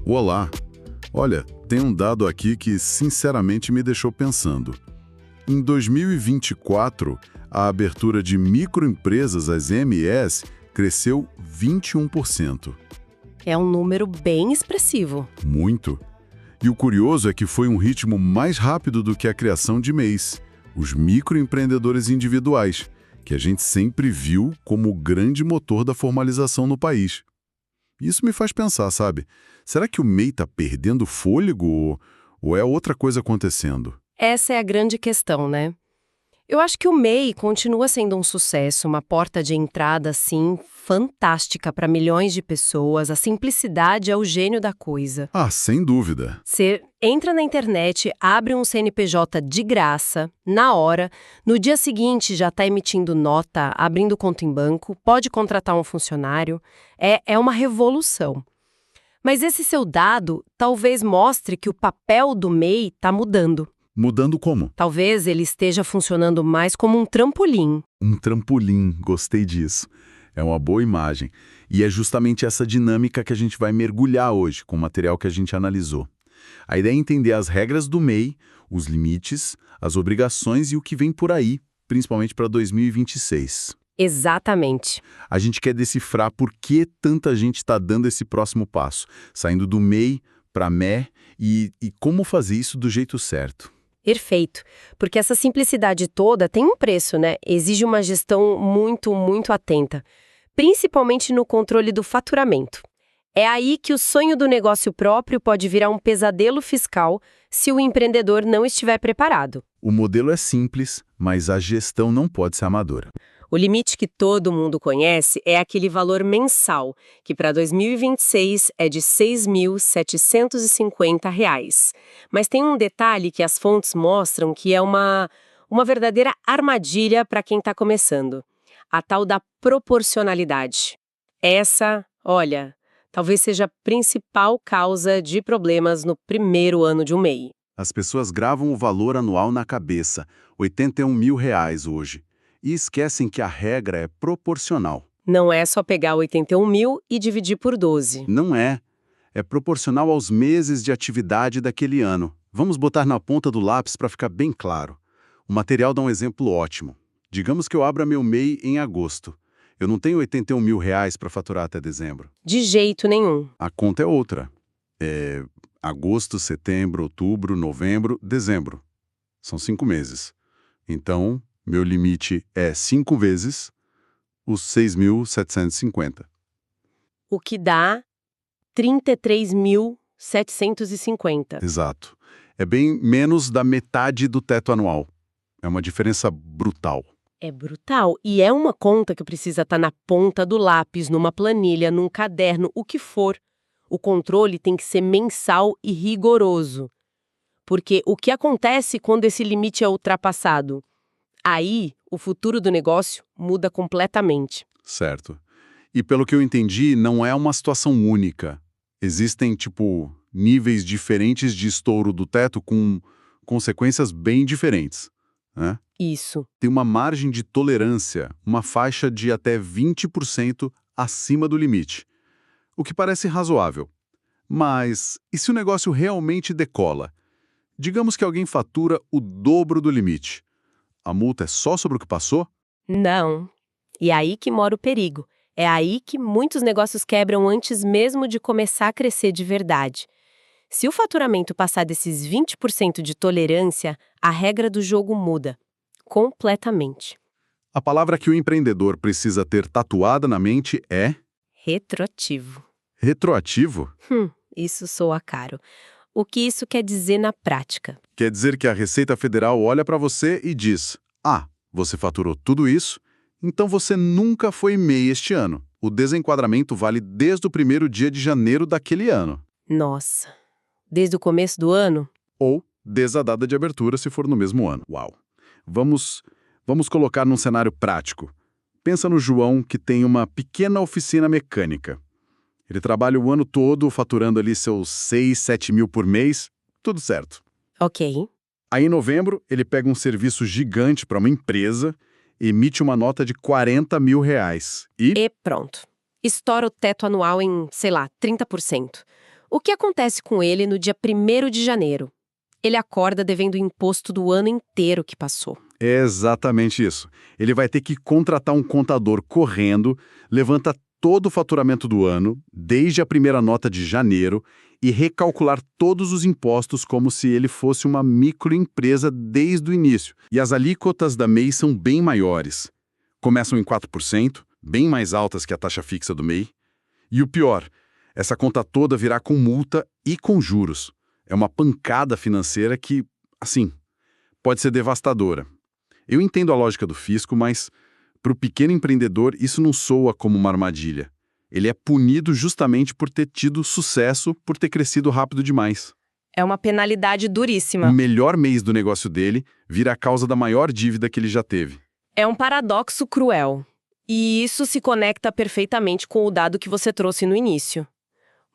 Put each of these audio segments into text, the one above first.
Olá! Olha, tem um dado aqui que sinceramente me deixou pensando. Em 2024, a abertura de microempresas, as MEs, cresceu 21%. É um número bem expressivo. Muito. E o curioso é que foi um ritmo mais rápido do que a criação de MEIs, os microempreendedores individuais, que a gente sempre viu como o grande motor da formalização no país. Isso me faz pensar, sabe? Será que o MEI está perdendo fôlego ou é outra coisa acontecendo? Essa é a grande questão, né? Eu acho que o MEI continua sendo um sucesso, uma porta de entrada, assim, fantástica para milhões de pessoas. A simplicidade é o gênio da coisa. Ah, sem dúvida. Você entra na internet, abre um CNPJ de graça, na hora, no dia seguinte já está emitindo nota, abrindo conta em banco, pode contratar um funcionário. É uma revolução. Mas esse seu dado talvez mostre que o papel do MEI está mudando. Mudando como? Talvez ele esteja funcionando mais como um trampolim. Um trampolim, gostei disso. É uma boa imagem. E é justamente essa dinâmica que a gente vai mergulhar hoje, com o material que a gente analisou. A ideia é entender as regras do MEI, os limites, as obrigações e o que vem por aí, principalmente para 2026. Exatamente. A gente quer decifrar por que tanta gente está dando esse próximo passo, saindo do MEI para ME e como fazer isso do jeito certo. Perfeito. Porque essa simplicidade toda tem um preço, né? Exige uma gestão muito, muito atenta. Principalmente no controle do faturamento. É aí que o sonho do negócio próprio pode virar um pesadelo fiscal se o empreendedor não estiver preparado. O modelo é simples, mas a gestão não pode ser amadora. O limite que todo mundo conhece é aquele valor mensal, que para 2026 é de R$ 6.750. Mas tem um detalhe que as fontes mostram que é uma verdadeira armadilha para quem está começando. A tal da proporcionalidade. Essa, olha, talvez seja a principal causa de problemas no primeiro ano de um MEI. As pessoas gravam o valor anual na cabeça, R$ 81 mil hoje, e esquecem que a regra é proporcional. Não é só pegar 81 mil e dividir por 12. Não é. É proporcional aos meses de atividade daquele ano. Vamos botar na ponta do lápis para ficar bem claro. O material dá um exemplo ótimo. Digamos que eu abra meu MEI em agosto. Eu não tenho R$ 81 mil para faturar até dezembro. De jeito nenhum. A conta é outra. É agosto, setembro, outubro, novembro, dezembro. São 5 meses. Então, meu limite é 5 vezes os 6.750. O que dá 33.750. Exato. É bem menos da metade do teto anual. É uma diferença brutal. É brutal. E é uma conta que precisa estar na ponta do lápis, numa planilha, num caderno, o que for. O controle tem que ser mensal e rigoroso. Porque o que acontece quando esse limite é ultrapassado? Aí, o futuro do negócio muda completamente. Certo. E pelo que eu entendi, não é uma situação única. Existem, níveis diferentes de estouro do teto com consequências bem diferentes, né? Isso. Tem uma margem de tolerância, uma faixa de até 20% acima do limite, o que parece razoável. Mas, e se o negócio realmente decola? Digamos que alguém fatura o dobro do limite. A multa é só sobre o que passou? Não. E é aí que mora o perigo. É aí que muitos negócios quebram antes mesmo de começar a crescer de verdade. Se o faturamento passar desses 20% de tolerância, a regra do jogo muda. Completamente. A palavra que o empreendedor precisa ter tatuada na mente é... Retroativo. Retroativo? Isso soa caro. O que isso quer dizer na prática? Quer dizer que a Receita Federal olha para você e diz: ah, você faturou tudo isso, então você nunca foi MEI este ano. O desenquadramento vale desde o primeiro dia de janeiro daquele ano. Nossa. Desde o começo do ano? Ou desde a data de abertura, se for no mesmo ano. Uau! Vamos colocar num cenário prático. Pensa no João, que tem uma pequena oficina mecânica. Ele trabalha o ano todo faturando ali seus 6, 7 mil por mês, tudo certo. Ok. Aí em novembro, ele pega um serviço gigante para uma empresa, emite uma nota de 40 mil reais E pronto. Estoura o teto anual em, sei lá, 30%. O que acontece com ele no dia 1º de janeiro? Ele acorda devendo o imposto do ano inteiro que passou. É exatamente isso. Ele vai ter que contratar um contador correndo, levanta todo o faturamento do ano, desde a primeira nota de janeiro, e recalcular todos os impostos como se ele fosse uma microempresa desde o início. E as alíquotas da MEI são bem maiores. Começam em 4%, bem mais altas que a taxa fixa do MEI. E o pior, essa conta toda virá com multa e com juros. É uma pancada financeira que, assim, pode ser devastadora. Eu entendo a lógica do fisco, mas para o pequeno empreendedor isso não soa como uma armadilha. Ele é punido justamente por ter tido sucesso, por ter crescido rápido demais. É uma penalidade O duríssima. melhor mês do negócio dele vira a causa da maior dívida que ele já teve. É um paradoxo cruel. E isso se conecta perfeitamente com o dado que você trouxe no início.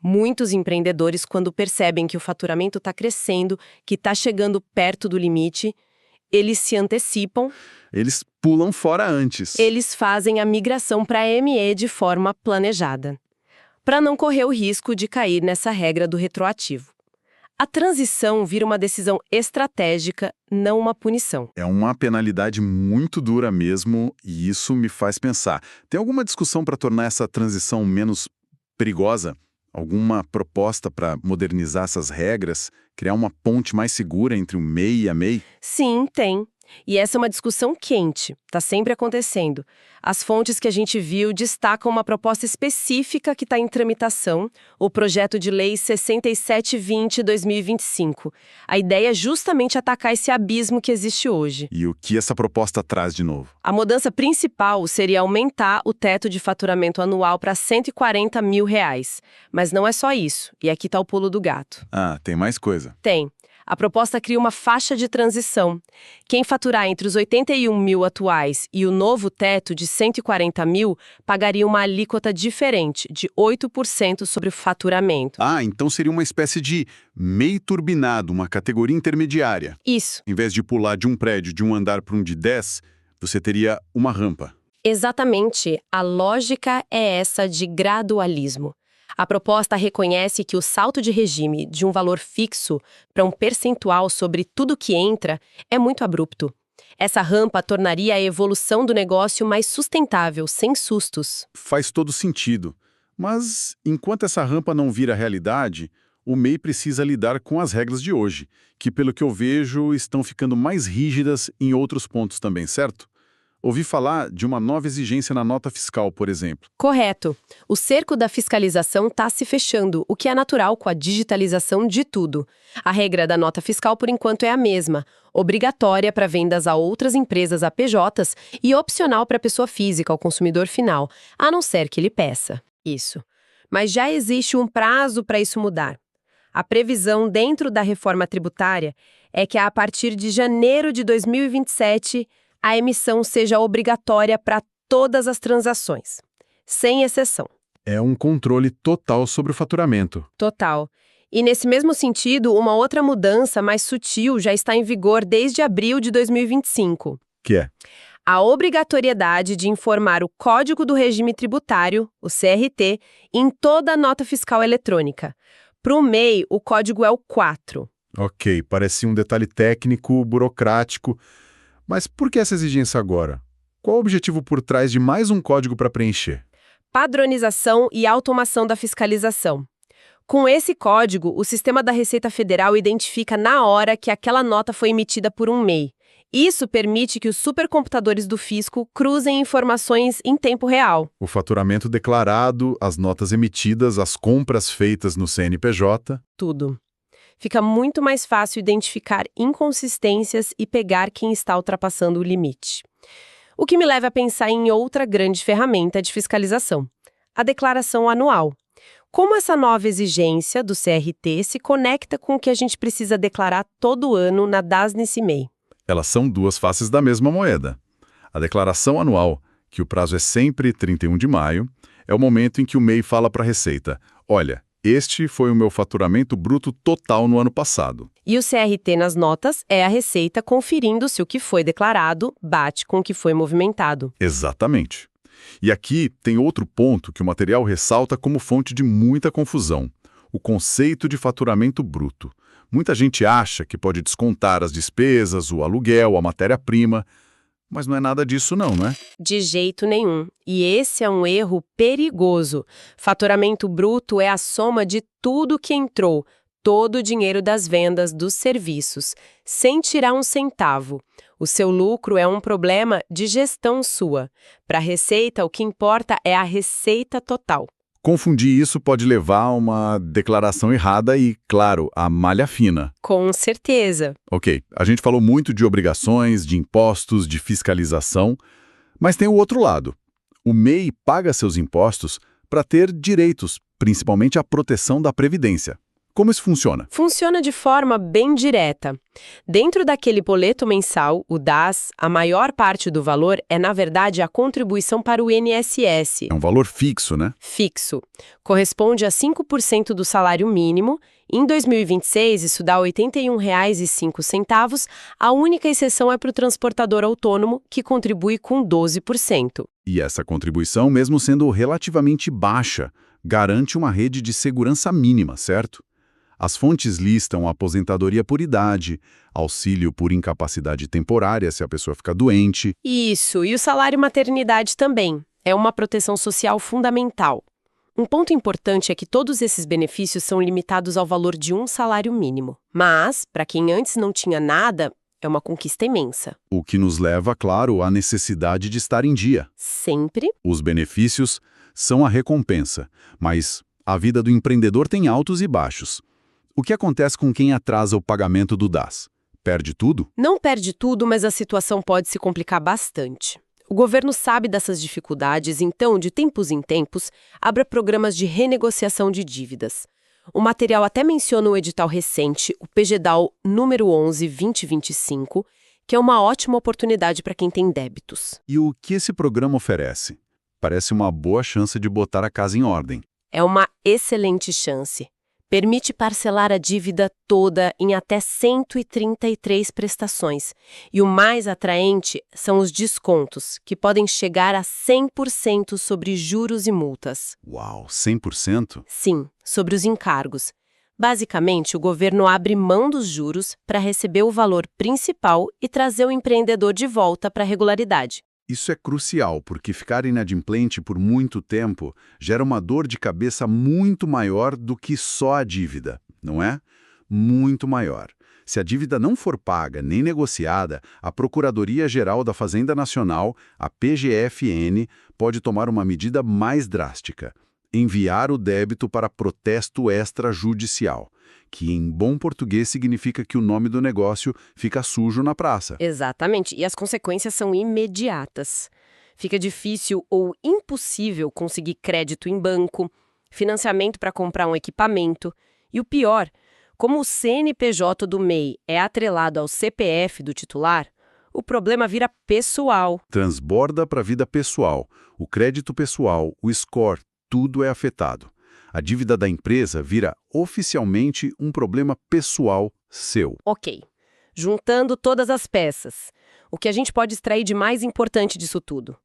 Muitos empreendedores, quando percebem que o faturamento está crescendo, que está chegando perto do limite, eles se antecipam, Eles pulam fora antes. eles fazem a migração para a ME de forma planejada, para não correr o risco de cair nessa regra do retroativo. A transição vira uma decisão estratégica, não uma punição. É uma penalidade muito dura mesmo, e isso me faz pensar. Tem alguma discussão para tornar essa transição menos perigosa? Alguma proposta para modernizar essas regras? Criar uma ponte mais segura entre o MEI e a MEI? Sim, tem. E essa é uma discussão quente, está sempre acontecendo. As fontes que a gente viu destacam uma proposta específica que está em tramitação, o Projeto de Lei 6720/2025. A ideia é justamente atacar esse abismo que existe hoje. E o que essa proposta traz de novo? A mudança principal seria aumentar o teto de faturamento anual para R$ 140 mil. Mas não é só isso, e aqui está o pulo do gato. Ah, tem mais coisa. Tem. A proposta cria uma faixa de transição. Quem faturar entre os 81 mil atuais e o novo teto de 140 mil pagaria uma alíquota diferente, de 8% sobre o faturamento. Ah, então seria uma espécie de MEI turbinado, uma categoria intermediária. Isso. Em vez de pular de um prédio de um andar para um de 10, você teria uma rampa. Exatamente. A lógica é essa de gradualismo. A proposta reconhece que o salto de regime de um valor fixo para um percentual sobre tudo que entra é muito abrupto. Essa rampa tornaria a evolução do negócio mais sustentável, sem sustos. Faz todo sentido. Mas, enquanto essa rampa não vira realidade, o MEI precisa lidar com as regras de hoje, que, pelo que eu vejo, estão ficando mais rígidas em outros pontos também, certo? Ouvi falar de uma nova exigência na nota fiscal, por exemplo. Correto. O cerco da fiscalização está se fechando, o que é natural com a digitalização de tudo. A regra da nota fiscal, por enquanto, é a mesma, obrigatória para vendas a outras empresas APJs e opcional para a pessoa física, ao consumidor final, a não ser que ele peça. Isso. Mas já existe um prazo para isso mudar. A previsão dentro da reforma tributária é que, a partir de janeiro de 2027, a emissão seja obrigatória para todas as transações, sem exceção. É um controle total sobre o faturamento. Total. E nesse mesmo sentido, uma outra mudança mais sutil já está em vigor desde abril de 2025. Que é? A obrigatoriedade de informar o Código do Regime Tributário, o CRT, em toda a nota fiscal eletrônica. Para o MEI, o código é o 4. Ok, parecia um detalhe técnico, burocrático. Mas por que essa exigência agora? Qual o objetivo por trás de mais um código para preencher? Padronização e automação da fiscalização. Com esse código, o sistema da Receita Federal identifica na hora que aquela nota foi emitida por um MEI. Isso permite que os supercomputadores do fisco cruzem informações em tempo real. O faturamento declarado, as notas emitidas, as compras feitas no CNPJ. Tudo. Fica muito mais fácil identificar inconsistências e pegar quem está ultrapassando o limite. O que me leva a pensar em outra grande ferramenta de fiscalização, a declaração anual. Como essa nova exigência do CRT se conecta com o que a gente precisa declarar todo ano na DAS-NICMEI? Elas são duas faces da mesma moeda. A declaração anual, que o prazo é sempre 31 de maio, é o momento em que o MEI fala para a Receita: olha, este foi o meu faturamento bruto total no ano passado. E o CRT nas notas é a Receita conferindo se o que foi declarado bate com o que foi movimentado. Exatamente. E aqui tem outro ponto que o material ressalta como fonte de muita confusão: o conceito de faturamento bruto. Muita gente acha que pode descontar as despesas, o aluguel, a matéria-prima, mas não é nada disso não, né? De jeito nenhum. E esse é um erro perigoso. Faturamento bruto é a soma de tudo que entrou, todo o dinheiro das vendas dos serviços, sem tirar um centavo. O seu lucro é um problema de gestão sua. Para a Receita, o que importa é a receita total. Confundir isso pode levar a uma declaração errada e, claro, a malha fina. Com certeza. Ok, a gente falou muito de obrigações, de impostos, de fiscalização, mas tem o outro lado. O MEI paga seus impostos para ter direitos, principalmente a proteção da Previdência. Como isso funciona? Funciona de forma bem direta. Dentro daquele boleto mensal, o DAS, a maior parte do valor é, na verdade, a contribuição para o INSS. É um valor fixo, né? Fixo. Corresponde a 5% do salário mínimo. Em 2026, isso dá R$ 81,05. A única exceção é para o transportador autônomo, que contribui com 12%. E essa contribuição, mesmo sendo relativamente baixa, garante uma rede de segurança mínima, certo? As fontes listam aposentadoria por idade, auxílio por incapacidade temporária se a pessoa ficar doente. Isso, e o salário maternidade também. É uma proteção social fundamental. Um ponto importante é que todos esses benefícios são limitados ao valor de um salário mínimo. Mas, para quem antes não tinha nada, é uma conquista imensa. O que nos leva, claro, à necessidade de estar em dia. Sempre. Os benefícios são a recompensa, mas a vida do empreendedor tem altos e baixos. O que acontece com quem atrasa o pagamento do DAS? Perde tudo? Não perde tudo, mas a situação pode se complicar bastante. O governo sabe dessas dificuldades, então, de tempos em tempos, abre programas de renegociação de dívidas. O material até menciona um edital recente, o PGDAL número 11/2025, que é uma ótima oportunidade para quem tem débitos. E o que esse programa oferece? Parece uma boa chance de botar a casa em ordem. É uma excelente chance. Permite parcelar a dívida toda em até 133 prestações. E o mais atraente são os descontos, que podem chegar a 100% sobre juros e multas. Uau, 100%? Sim, sobre os encargos. Basicamente, o governo abre mão dos juros para receber o valor principal e trazer o empreendedor de volta para a regularidade. Isso é crucial, porque ficar inadimplente por muito tempo gera uma dor de cabeça muito maior do que só a dívida, não é? Muito maior. Se a dívida não for paga nem negociada, a Procuradoria-Geral da Fazenda Nacional, a PGFN, pode tomar uma medida mais drástica: enviar o débito para protesto extrajudicial, que em bom português significa que o nome do negócio fica sujo na praça. Exatamente, e as consequências são imediatas. Fica difícil ou impossível conseguir crédito em banco, financiamento para comprar um equipamento. E o pior, como o CNPJ do MEI é atrelado ao CPF do titular, o problema vira pessoal. Transborda para a vida pessoal. O crédito pessoal, o score, tudo é afetado. A dívida da empresa vira oficialmente um problema pessoal seu. Ok. Juntando todas as peças, o que a gente pode extrair de mais importante disso tudo?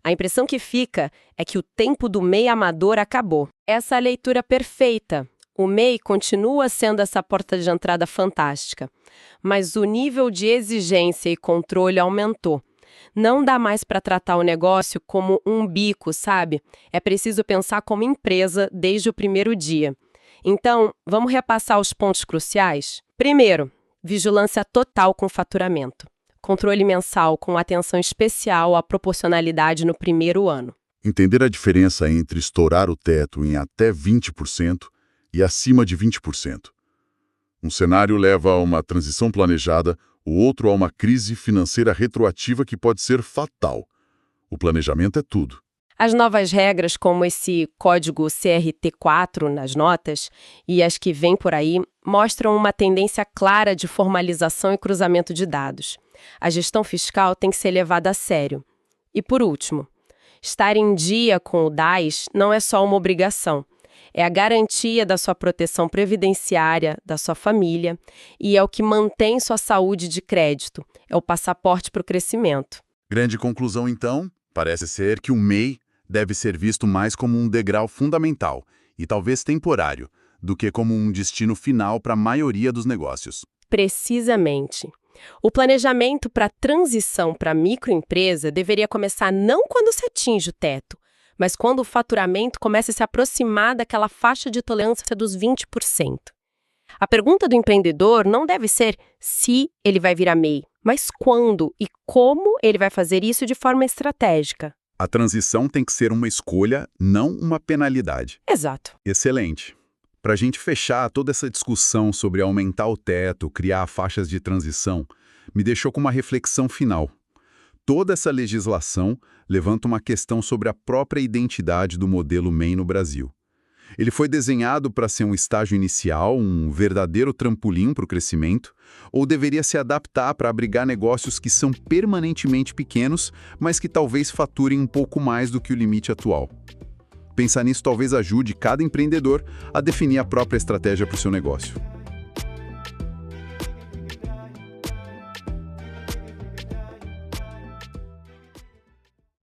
A impressão que fica é que o tempo do MEI amador acabou. Essa é a leitura perfeita. O MEI continua sendo essa porta de entrada fantástica, mas o nível de exigência e controle aumentou. Não dá mais para tratar o negócio como um bico, sabe? É preciso pensar como empresa desde o primeiro dia. Então, vamos repassar os pontos cruciais? Primeiro, vigilância total com faturamento. Controle mensal com atenção especial à proporcionalidade no primeiro ano. Entender a diferença entre estourar o teto em até 20% e acima de 20%. Um cenário leva a uma transição planejada, o outro a uma crise financeira retroativa que pode ser fatal. O planejamento é tudo. As novas regras, como esse código CRT4 nas notas e as que vêm por aí, mostram uma tendência clara de formalização e cruzamento de dados. A gestão fiscal tem que ser levada a sério. E por último, estar em dia com o DAS não é só uma obrigação. É a garantia da sua proteção previdenciária, da sua família, e é o que mantém sua saúde de crédito. É o passaporte para o crescimento. Grande conclusão, então, parece ser que o MEI deve ser visto mais como um degrau fundamental e talvez temporário, do que como um destino final para a maioria dos negócios. Precisamente. O planejamento para a transição para a microempresa deveria começar não quando se atinge o teto, mas quando o faturamento começa a se aproximar daquela faixa de tolerância dos 20%. A pergunta do empreendedor não deve ser se ele vai virar MEI, mas quando e como ele vai fazer isso de forma estratégica. A transição tem que ser uma escolha, não uma penalidade. Exato. Excelente. Para a gente fechar toda essa discussão sobre aumentar o teto, criar faixas de transição, me deixou com uma reflexão final. Toda essa legislação levanta uma questão sobre a própria identidade do modelo MEI no Brasil. Ele foi desenhado para ser um estágio inicial, um verdadeiro trampolim para o crescimento, ou deveria se adaptar para abrigar negócios que são permanentemente pequenos, mas que talvez faturem um pouco mais do que o limite atual? Pensar nisso talvez ajude cada empreendedor a definir a própria estratégia para o seu negócio.